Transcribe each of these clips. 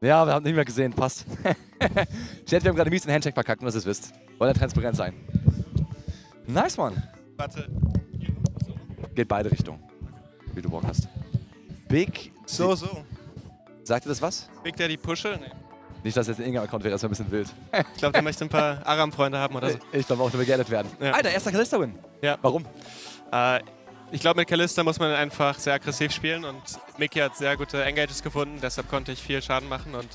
Ja, wir haben nicht mehr gesehen, passt. Chat, wir haben gerade mies den Handshake verkackt, nur dass ihr es wisst. Wollen ja transparent sein. Nice, Mann. Warte. Geht beide Richtungen, wie du Bock hast. Big... So. Sagt ihr das was? Big Daddy Puschel? Nee. Nicht, dass jetzt ein Ingame-Account wäre, das wäre ein bisschen wild. Ich glaube, der möchte ein paar Aram-Freunde haben oder so. Ich glaube auch, der will geaddet werden. Ja. Alter, erster Kalista-Win. Ja. Warum? Ich glaube, mit Kalista muss man einfach sehr aggressiv spielen und Mickey hat sehr gute Engages gefunden, deshalb konnte ich viel Schaden machen. Und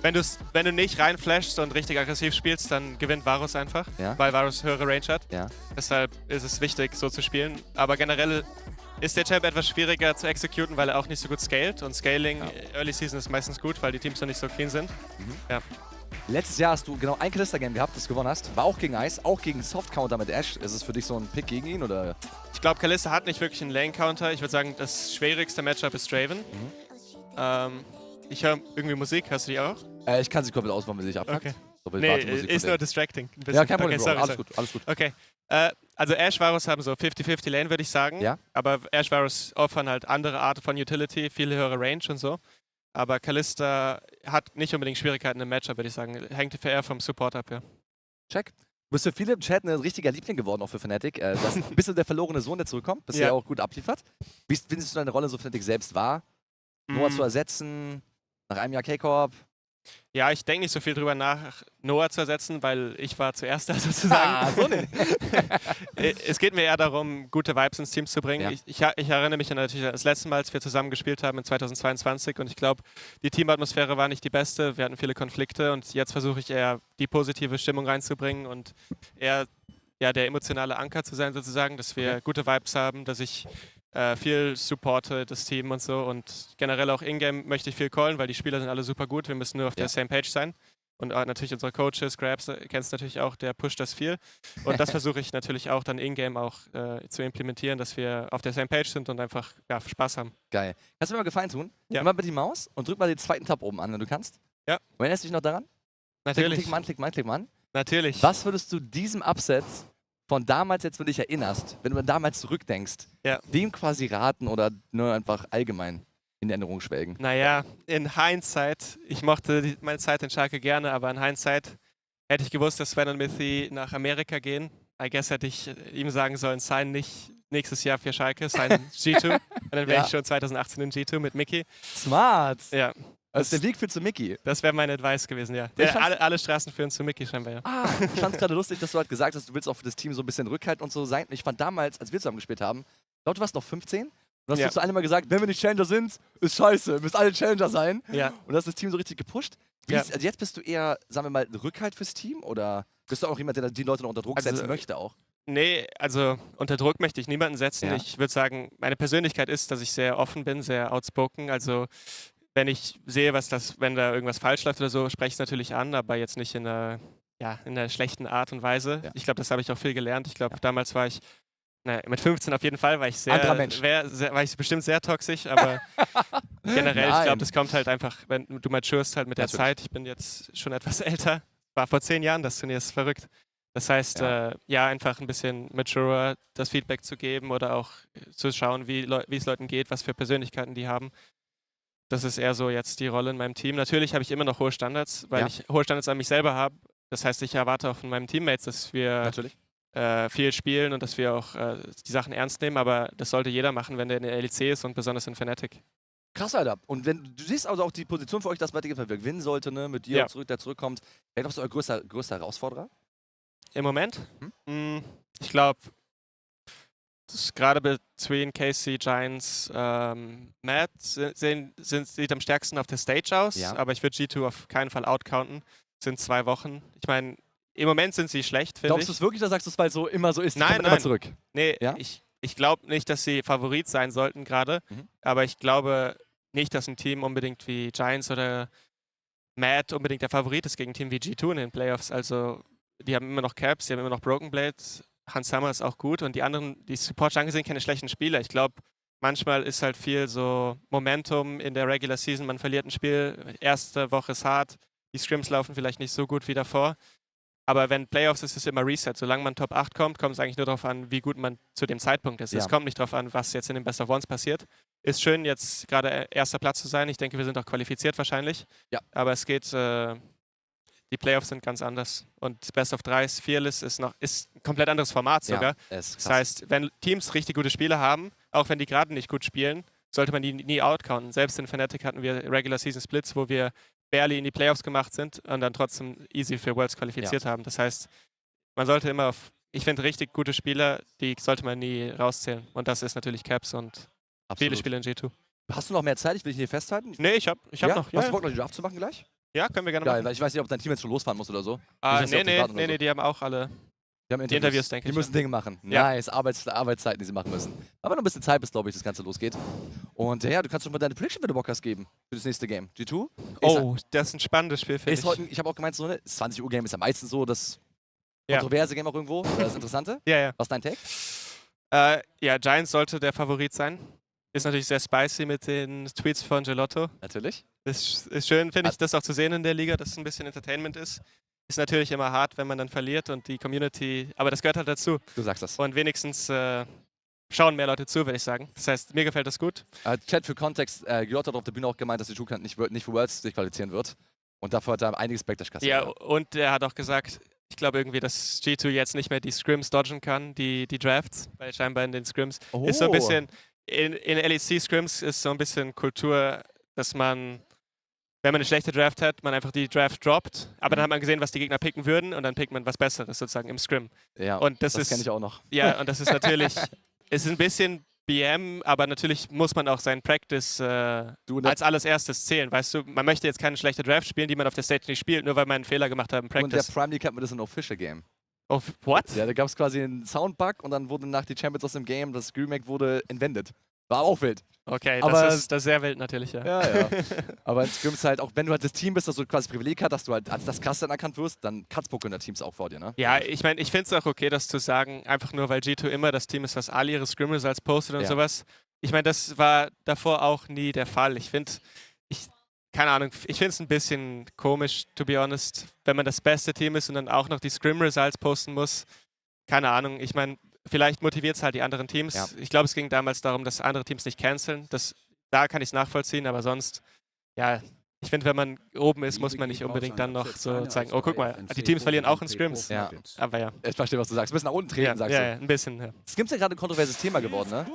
wenn du nicht reinflashst und richtig aggressiv spielst, dann gewinnt Varus einfach, Ja. weil Varus höhere Range hat. Ja. Deshalb ist es wichtig, so zu spielen. Aber generell ist der Champ etwas schwieriger zu executen, weil er auch nicht so gut scaled. Und Scaling Early Season ist meistens gut, weil die Teams noch nicht so clean sind. Ja. Letztes Jahr hast du genau ein Kalista-Game gehabt, das du gewonnen hast. War auch gegen Ice, auch gegen Soft-Counter mit Ashe. Ist es für dich so ein Pick gegen ihn, oder? Ich glaube, Kalista hat nicht wirklich einen Lane-Counter. Ich würde sagen, das schwierigste Matchup ist Draven. Ich höre irgendwie Musik. Hörst du die auch? Ich kann sie komplett ausmachen, wenn sie sich abpackt. Okay. So, Nee, Wartemusik ist von nur der. distracting. Ein bisschen. Ja, kein Problem, Okay, Bro. Alles gut, alles gut. Okay. Also Ashe Varus haben so 50-50 Lane, würde ich sagen. Ja. Aber Ashe Varus offern halt andere Arten von Utility, viel höhere Range und so. Aber Kalista hat nicht unbedingt Schwierigkeiten im Matchup, würde ich sagen. Hängt eher vom Support ab, ja. Check. Du bist für viele im Chat ein richtiger Liebling geworden, auch für Fnatic. Das ist ein bisschen der verlorene Sohn, der zurückkommt, bis er auch gut abliefert. Wie findest du deine Rolle so Fnatic selbst wahr? Noah zu ersetzen, nach einem Jahr K-Corp? Ja, ich denke nicht so viel drüber nach, Noah zu ersetzen, weil ich war zuerst da sozusagen. So nicht. Es geht mir eher darum, gute Vibes ins Team zu bringen. Ja. Ich erinnere mich natürlich an das letzte Mal, als wir zusammen gespielt haben in 2022 und ich glaube, die Teamatmosphäre war nicht die beste. Wir hatten viele Konflikte und jetzt versuche ich eher die positive Stimmung reinzubringen und eher der emotionale Anker zu sein sozusagen, dass wir gute Vibes haben, dass ich viel supporte das Team und so und generell auch in-game möchte ich viel callen, weil die Spieler sind alle super gut, wir müssen nur auf der same page sein und natürlich unsere Coaches, Grabs, kennst natürlich auch, der pusht das viel und das versuche ich natürlich auch dann in-game auch zu implementieren, dass wir auf der same page sind und einfach Spaß haben. Geil. Kannst du mir mal Gefallen tun? Ja. Nimm mal bitte die Maus und drück mal den zweiten Tab oben an, wenn du kannst. Ja. Und erinnerst du dich noch daran? Natürlich. Klick mal an. Natürlich. Was würdest du diesem Upset von damals jetzt, wenn du dich erinnerst, wenn du damals zurückdenkst, wem quasi raten oder nur einfach allgemein in Erinnerung schwelgen? Naja, in Hindsight, ich mochte meine Zeit in Schalke gerne, aber in Hindsight hätte ich gewusst, dass Sven und Mithy nach Amerika gehen. I guess hätte ich ihm sagen sollen, sign nicht nächstes Jahr für Schalke, sign G2. Und dann wäre ich schon 2018 in G2 mit Mickey. Smart. Ja. Also der Weg führt zu Mickey. Das wäre meine Advice gewesen, ja. Alle Straßen führen zu Mickey scheinbar, ja. Ich fand es gerade lustig, dass du halt gesagt hast, du willst auch für das Team so ein bisschen Rückhalt und so sein. Und ich fand damals, als wir zusammen gespielt haben, ich glaube, du warst noch 15. Und hast du zu allen immer gesagt, wenn wir nicht Challenger sind, ist scheiße, wir müssen alle Challenger sein. Ja. Und das Team so richtig gepusht. Also jetzt bist du eher, sagen wir mal, ein Rückhalt fürs Team? Oder bist du auch jemand, der die Leute noch unter Druck setzen möchte auch? Nee, also unter Druck möchte ich niemanden setzen. Ja. Ich würde sagen, meine Persönlichkeit ist, dass ich sehr offen bin, sehr outspoken. Also wenn ich sehe, wenn da irgendwas falsch läuft oder so, spreche ich es natürlich an, aber jetzt nicht in einer schlechten Art und Weise. Ja. Ich glaube, das habe ich auch viel gelernt. Ich glaube, damals war ich, mit 15 auf jeden Fall, war ich war ich bestimmt sehr toxisch, aber generell, ich glaube, das kommt halt einfach, wenn du maturest halt mit der Zeit. Ich bin jetzt schon etwas älter. War vor 10 Jahren, das Turnier ist verrückt. Das heißt, einfach ein bisschen maturer das Feedback zu geben oder auch zu schauen, wie es Leuten geht, was für Persönlichkeiten die haben. Das ist eher so jetzt die Rolle in meinem Team. Natürlich habe ich immer noch hohe Standards, weil ich hohe Standards an mich selber habe. Das heißt, ich erwarte auch von meinen Teammates, dass wir viel spielen und dass wir auch die Sachen ernst nehmen. Aber das sollte jeder machen, wenn der in der LEC ist und besonders in Fnatic. Krass, Alter. Und wenn du siehst also auch die Position für euch, dass Fnatic gewinnen sollte, ne, mit dir der zurückkommt. Wer glaubst du, euer größter Herausforderer? Im Moment? Ich glaube, gerade between KC, Giants, Matt sieht am stärksten auf der Stage aus, aber ich würde G2 auf keinen Fall outcounten. Sind 2 Wochen. Ich meine, im Moment sind sie schlecht, finde ich. Glaubst du es wirklich oder sagst du es, weil es so immer so ist? Nein. Immer zurück? Nee, ich glaube nicht, dass sie Favorit sein sollten gerade, aber ich glaube nicht, dass ein Team unbedingt wie Giants oder Matt unbedingt der Favorit ist gegen ein Team wie G2 in den Playoffs. Also die haben immer noch Caps, die haben immer noch Broken Blade. Hans Summer ist auch gut und die anderen, die Support-Jungle sind keine schlechten Spieler. Ich glaube, manchmal ist halt viel so Momentum in der Regular Season. Man verliert ein Spiel, erste Woche ist hart, die Scrims laufen vielleicht nicht so gut wie davor. Aber wenn Playoffs ist, ist es immer Reset. Solange man Top 8 kommt, kommt es eigentlich nur darauf an, wie gut man zu dem Zeitpunkt ist. Ja. Es kommt nicht darauf an, was jetzt in den Best of Ones passiert. Ist schön, jetzt gerade erster Platz zu sein. Ich denke, wir sind auch qualifiziert wahrscheinlich. Ja. Aber es geht, die Playoffs sind ganz anders. Und Best of 3 Fearless ist ein komplett anderes Format sogar. Ist Das heißt, wenn Teams richtig gute Spiele haben, auch wenn die gerade nicht gut spielen, sollte man die nie outcounten. Selbst in Fnatic hatten wir Regular Season Splits, wo wir barely in die Playoffs gemacht sind und dann trotzdem easy für Worlds qualifiziert haben. Das heißt, man sollte immer ich finde, richtig gute Spieler, die sollte man nie rauszählen. Und das ist natürlich Caps und viele Spiele in G2. Hast du noch mehr Zeit? Ich will dich hier festhalten. Nee, ich hab noch. Hast du Bock, noch die Draft zu machen gleich? Ja, können wir gerne Geil, machen. weil ich weiß nicht, ob dein Team jetzt schon losfahren muss oder so. Nee, die haben auch alle Die haben Interviews, denke ich. Die müssen Dinge machen. Ja. Nice, Arbeitszeiten, die sie machen müssen. Aber noch ein bisschen Zeit, bis, glaube ich, das Ganze losgeht. Und ja, du kannst schon mal deine Prediction, wenn du Bock hast, geben für das nächste Game. G2? Oh, das ist ein spannendes Spiel, finde ich. Ich habe auch gemeint, so eine 20 Uhr Game ist ja meistens so das Ja. kontroverse Game auch irgendwo, das Interessante. Ja. Was ist dein Take? Ja, Giants sollte der Favorit sein. Ist natürlich sehr spicy mit den Tweets von Gelotto. Natürlich. Das ist schön, finde ich, das auch zu sehen in der Liga, dass es ein bisschen Entertainment ist. Ist natürlich immer hart, wenn man dann verliert und die Community, aber das gehört halt dazu. Du sagst das. Und wenigstens schauen mehr Leute zu, würde ich sagen. Das heißt, mir gefällt das gut. Chat für Kontext, Giot hat auf der Bühne auch gemeint, dass die Jukan nicht für Worlds sich qualifizieren wird. Und dafür hat er einiges Backlash kassiert. Ja, und er hat auch gesagt, ich glaube irgendwie, dass G2 jetzt nicht mehr die Scrims dodgen kann, die Drafts, weil scheinbar in den Scrims ist so ein bisschen, in LEC-Scrims ist so ein bisschen Kultur, dass man, wenn man eine schlechte Draft hat, man einfach die Draft droppt, aber dann hat man gesehen, was die Gegner picken würden und dann pickt man was Besseres sozusagen im Scrim. Ja, und das kenne ich auch noch. Ja, und das ist natürlich, ist ein bisschen BM, aber natürlich muss man auch seinen Practice als alles erstes zählen, weißt du? Man möchte jetzt keine schlechte Draft spielen, die man auf der Stage nicht spielt, nur weil man einen Fehler gemacht hat im Practice. Und der Prime League hatten wir das in Official Game. Oh, what? Ja, da gab es quasi einen Soundbug und dann wurden nach die Champions aus dem Game, das Screamack wurde entwendet. War auch wild. Okay, aber das ist sehr wild natürlich, ja. Ja. Aber in Scrims halt, auch wenn du halt das Team bist, dass du quasi Privileg hast, dass du halt als das Krasse anerkannt wirst, dann kannst du in der Teams auch vor dir, ne? Ja, ich meine, ich finde es auch okay, das zu sagen, einfach nur, weil G2 immer das Team ist, was alle ihre Scrim-Results postet und sowas. Ich meine, das war davor auch nie der Fall. Ich finde, keine Ahnung, ich finde es ein bisschen komisch, to be honest, wenn man das beste Team ist und dann auch noch die Scrim-Results posten muss. Keine Ahnung, ich meine, vielleicht motiviert es halt die anderen Teams. Ja. Ich glaube, es ging damals darum, dass andere Teams nicht canceln. Da kann ich es nachvollziehen, aber sonst, ja, ich finde, wenn man oben ist, muss man nicht unbedingt dann noch so zeigen, oh, guck mal, die Teams verlieren auch in Scrims. Ja. Aber ja. Ich verstehe, was du sagst. Ein bisschen nach unten treten, sagst du. Ja, ein bisschen, ja. Es gibt ja gerade ein kontroverses Thema geworden, ne?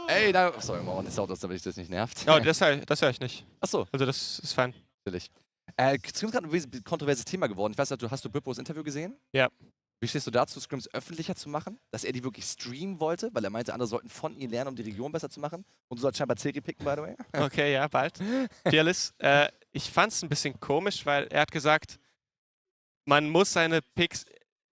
Ey, sorry, Mann, das ist auch das, damit ich das nicht nervt. Oh, das höre ich nicht. Achso. Also das ist fein. Natürlich. Es gibt gerade ein kontroverses Thema geworden. Ich weiß nicht, hast du Bippos Interview gesehen? Ja. Wie stehst du dazu, Scrims öffentlicher zu machen? Dass er die wirklich streamen wollte, weil er meinte, andere sollten von ihm lernen, um die Region besser zu machen. Und du sollst scheinbar Zeri picken, by the way. Okay, ja, bald. Fearless. Ich fand es ein bisschen komisch, weil er hat gesagt, man muss seine Picks,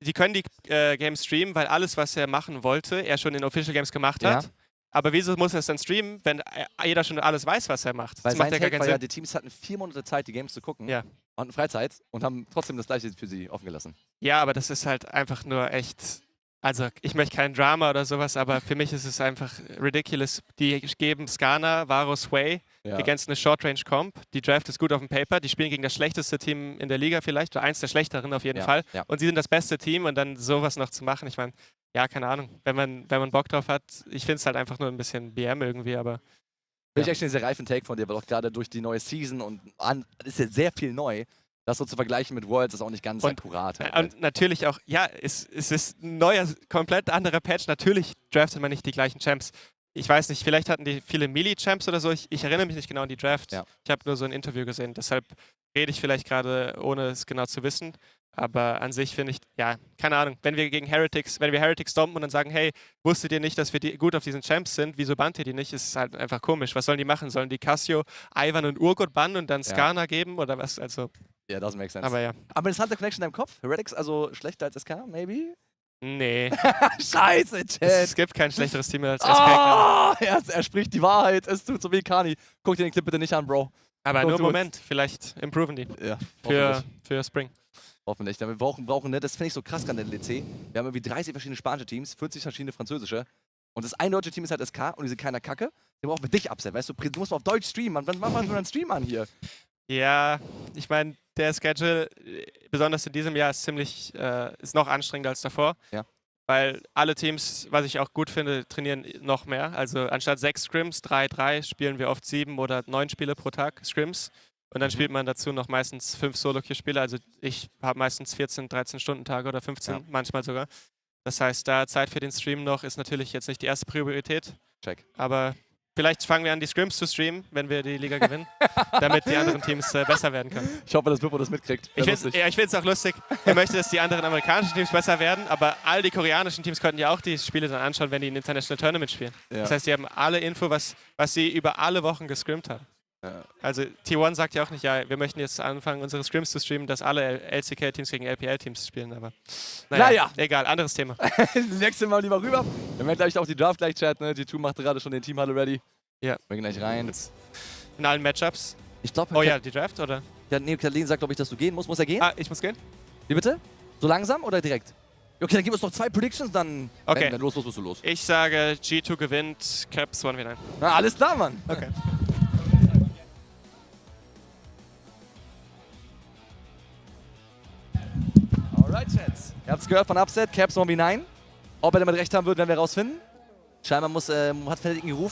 die können die Games streamen, weil alles, was er machen wollte, er schon in Official Games gemacht hat. Ja. Aber wieso muss er es dann streamen, wenn jeder schon alles weiß, was er macht? Weil das macht sein ja Take war ja, die Teams hatten 4 Monate Zeit, die Games zu gucken. Ja. Und hatten Freizeit und haben trotzdem das Gleiche für sie offen gelassen. Ja, aber das ist halt einfach nur echt. Also, ich möchte kein Drama oder sowas, aber für mich ist es einfach ridiculous. Die geben Skarner, Varus, Way against eine Short-Range-Comp. Die Draft ist gut auf dem Paper. Die spielen gegen das schlechteste Team in der Liga vielleicht, oder eins der schlechteren auf jeden Fall. Ja. Und sie sind das beste Team und dann sowas noch zu machen, ich meine, ja, keine Ahnung. Wenn man Bock drauf hat, ich finde es halt einfach nur ein bisschen BM irgendwie, aber. Finde ich echt einen sehr reifen Take von dir, weil auch gerade durch die neue Season und ist ja sehr viel neu. Das so zu vergleichen mit Worlds ist auch nicht ganz akkurat. Und natürlich auch, ja, es ist ein neuer, komplett anderer Patch. Natürlich draftet man nicht die gleichen Champs. Ich weiß nicht, vielleicht hatten die viele Melee-Champs oder so. Ich erinnere mich nicht genau an die Draft. Ja. Ich habe nur so ein Interview gesehen. Deshalb rede ich vielleicht gerade, ohne es genau zu wissen. Aber an sich finde ich, ja, keine Ahnung, wenn wir Heretics stompen und dann sagen, hey, wusstet ihr nicht, dass wir gut auf diesen Champs sind, wieso bannt ihr die nicht, ist es halt einfach komisch. Was sollen die machen? Sollen die Cassio, Ivan und Urgot bannen und dann Skarner geben oder was? Also. Ja, das makes sense. Aber ja. Aber interessante Connection in deinem Kopf? Heretics also schlechter als SK, maybe? Nee. Scheiße, Chat. Es gibt kein schlechteres Team als SK. Er spricht die Wahrheit. Es tut so wie Kani. Guck dir den Clip bitte nicht an, Bro. Aber nur einen Moment. Vielleicht improven die. Ja. Für Spring. Hoffentlich. Wir brauchen, ne, das finde ich so krass an der LEC. Wir haben irgendwie 30 verschiedene spanische Teams, 40 verschiedene französische. Und das eine deutsche Team ist halt SK und die sind keiner Kacke. Den brauchen wir dich absetzen, weißt du? Du musst mal auf Deutsch streamen. Wann machen wir einen Stream an hier? Ja, ich meine, der Schedule, besonders in diesem Jahr, ist ziemlich, ist noch anstrengender als davor. Ja. Weil alle Teams, was ich auch gut finde, trainieren noch mehr. Also anstatt 6 Scrims, 3-3, spielen wir oft 7 oder 9 Spiele pro Tag, Scrims. Und dann spielt man dazu noch meistens 5 Solo-Queue-Spiele. Also ich habe meistens 14, 13 Stunden Tage oder 15 manchmal sogar. Das heißt, da Zeit für den Stream noch ist natürlich jetzt nicht die erste Priorität. Check. Aber vielleicht fangen wir an, die Scrims zu streamen, wenn wir die Liga gewinnen, damit die anderen Teams besser werden können. Ich hoffe, dass Bippo das mitkriegt. Ich finde es auch lustig. Ich möchte, dass die anderen amerikanischen Teams besser werden, aber all die koreanischen Teams könnten ja auch die Spiele dann anschauen, wenn die ein International Tournament spielen. Ja. Das heißt, die haben alle Info, was sie über alle Wochen gescrimmt haben. Ja. Also T1 sagt ja auch nicht, ja, wir möchten jetzt anfangen, unsere Scrims zu streamen, dass alle LCK-Teams gegen LPL-Teams spielen, aber naja, egal, anderes Thema. Nächstes Mal lieber rüber. Wir werden gleich auch die Draft gleich chatten, ne? G2 macht gerade schon den Teamhalle ready. Ja. Wir gehen gleich rein. In allen Matchups. Ich glaube, Oh ja, die Draft, oder? Ja, nee, Katalin sagt, glaube ich, dass du gehen musst. Muss er gehen? Ah, ich muss gehen? Wie bitte? So langsam oder direkt? Okay, dann gib uns noch 2 Predictions, dann... Okay. Dann los, musst du los. Ich sage, G2 gewinnt, Caps 1v9. Na, alles klar, Mann. Okay. Alright, Chats. Ihr habt es gehört von Upset, Caps 1v9. Ob er damit recht haben wird, werden wir rausfinden. Scheinbar hat Fnatic ihn gerufen.